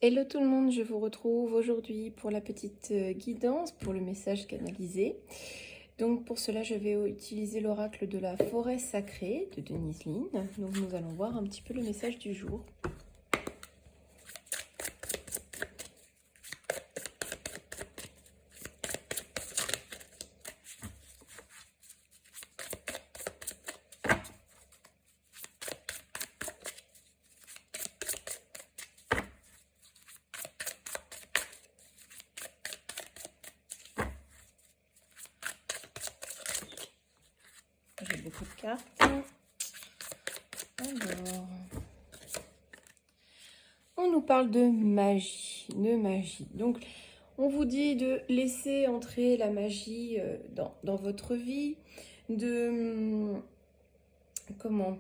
Hello tout le monde, je vous retrouve aujourd'hui pour la petite guidance, pour le message canalisé. Donc pour cela, je vais utiliser l'oracle de la forêt sacrée de Denise Linn. Donc nous allons voir un petit peu le message du jour. J'ai beaucoup de cartes. Alors, on nous parle de magie, Donc, on vous dit de laisser entrer la magie dans votre vie, comment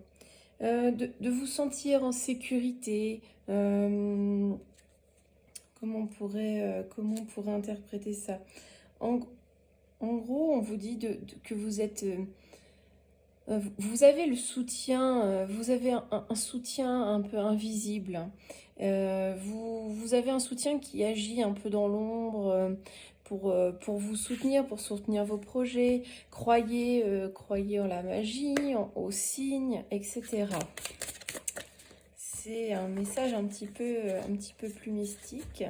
de vous sentir en sécurité. Comment on pourrait interpréter ça? En, en gros, on vous dit que vous êtes... vous avez le soutien, vous avez un soutien un peu invisible. Vous avez un soutien qui agit un peu dans l'ombre pour vous soutenir, pour soutenir vos projets. Croyez en la magie, aux signes, etc. C'est un message un petit peu plus mystique.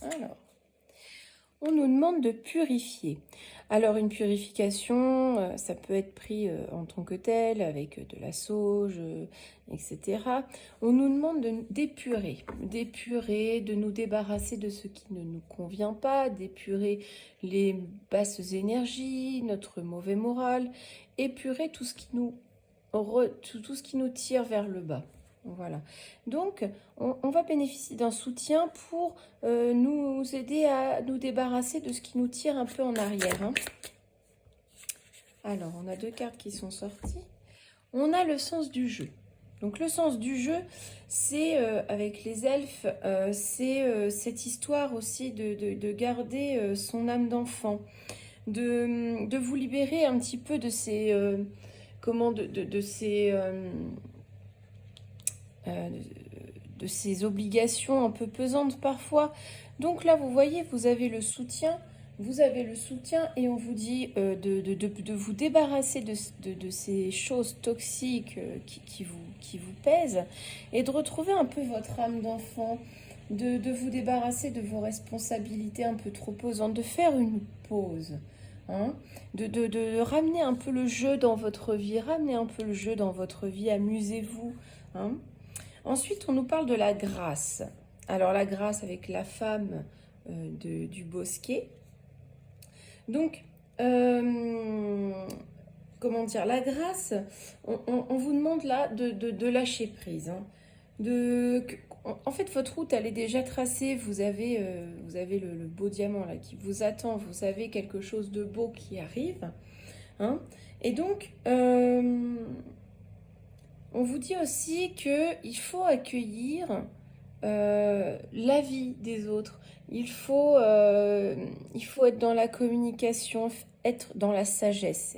Alors, on nous demande de purifier. Alors, une purification, ça peut être pris en tant que tel, avec de la sauge, etc. On nous demande d'épurer, de nous débarrasser de ce qui ne nous convient pas, d'épurer les basses énergies, notre mauvais moral, épurer tout ce qui tout ce qui nous tire vers le bas. Voilà. Donc, on va bénéficier d'un soutien pour nous aider à nous débarrasser de ce qui nous tire un peu en arrière. Alors, on a deux cartes qui sont sorties. On a le sens du jeu. Donc, le sens du jeu, c'est, avec les elfes, c'est cette histoire aussi de garder son âme d'enfant, de vous libérer un petit peu de ces... euh, de ces obligations un peu pesantes parfois. Donc là, vous voyez, vous avez le soutien et on vous dit de vous débarrasser de ces choses toxiques qui vous pèsent et de retrouver un peu votre âme d'enfant, de vous débarrasser de vos responsabilités un peu trop pesantes, de faire une pause. Hein, de ramener un peu le jeu dans votre vie, amusez-vous. Hein. Ensuite, on nous parle de la grâce. Alors, la grâce avec la femme du bosquet. Donc, comment dire, la grâce, on vous demande là de lâcher prise. Hein. En fait, votre route, elle est déjà tracée. Vous avez le beau diamant là qui vous attend. Vous avez quelque chose de beau qui arrive. Hein. Et donc, on vous dit aussi qu'il faut accueillir la vie des autres. Il faut être dans la communication, être dans la sagesse,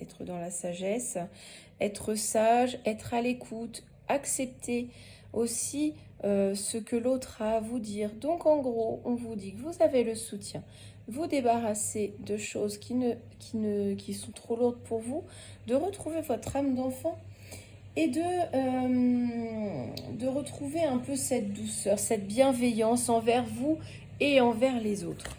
être sage, être à l'écoute, accepter aussi ce que l'autre a à vous dire. Donc en gros, on vous dit que vous avez le soutien, vous débarrasser de choses qui sont trop lourdes pour vous, de retrouver votre âme d'enfant et de retrouver un peu cette douceur, cette bienveillance envers vous et envers les autres.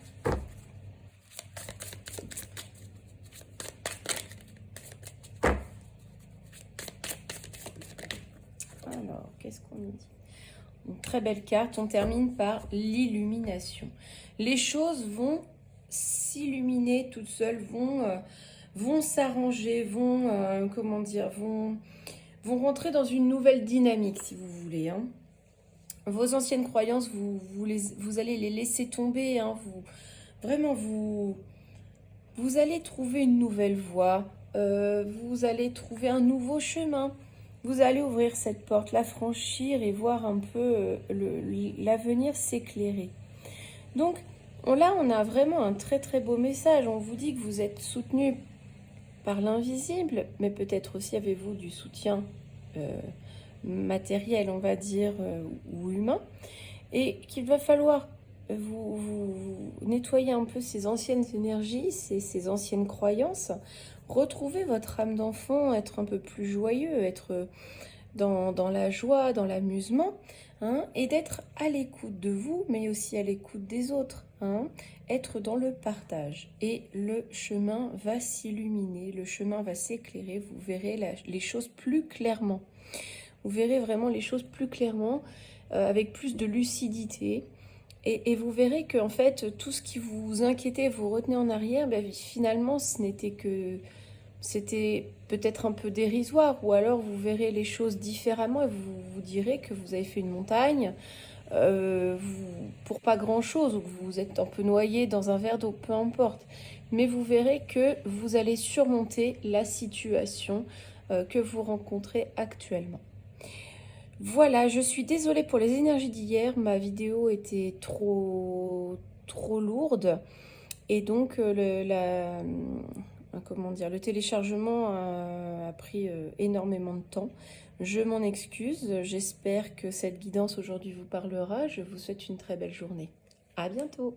Alors, qu'est-ce qu'on nous dit? Une très belle carte, on termine par l'illumination. Les choses vont s'illuminer toutes seules, vont s'arranger, vont rentrer dans une nouvelle dynamique, si vous voulez. Hein. Vos anciennes croyances, vous allez les laisser tomber. Hein. Vous allez trouver une nouvelle voie. Vous allez trouver un nouveau chemin. Vous allez ouvrir cette porte, la franchir et voir un peu l'avenir s'éclairer. Donc là, on a vraiment un très très beau message. On vous dit que vous êtes soutenu par l'invisible, mais peut-être aussi avez-vous du soutien matériel, on va dire, ou humain, et qu'il va falloir vous nettoyer un peu ces anciennes énergies, ces anciennes croyances, retrouver votre âme d'enfant, être un peu plus joyeux, être dans la joie, dans l'amusement, hein, et d'être à l'écoute de vous, mais aussi à l'écoute des autres, hein, être dans le partage. Et le chemin va s'illuminer, le chemin va s'éclairer, vous verrez les choses plus clairement. Vous verrez vraiment les choses plus clairement, avec plus de lucidité. Et vous verrez que en fait, tout ce qui vous inquiétait, vous retenez en arrière, ben, finalement, c'était peut-être un peu dérisoire, ou alors vous verrez les choses différemment et vous vous direz que vous avez fait une montagne pour pas grand-chose, ou que vous êtes un peu noyé dans un verre d'eau, peu importe. Mais vous verrez que vous allez surmonter la situation que vous rencontrez actuellement. Voilà, je suis désolée pour les énergies d'hier, ma vidéo était trop lourde et donc comment dire, le téléchargement a pris énormément de temps. Je m'en excuse, j'espère que cette guidance aujourd'hui vous parlera. Je vous souhaite une très belle journée. À bientôt!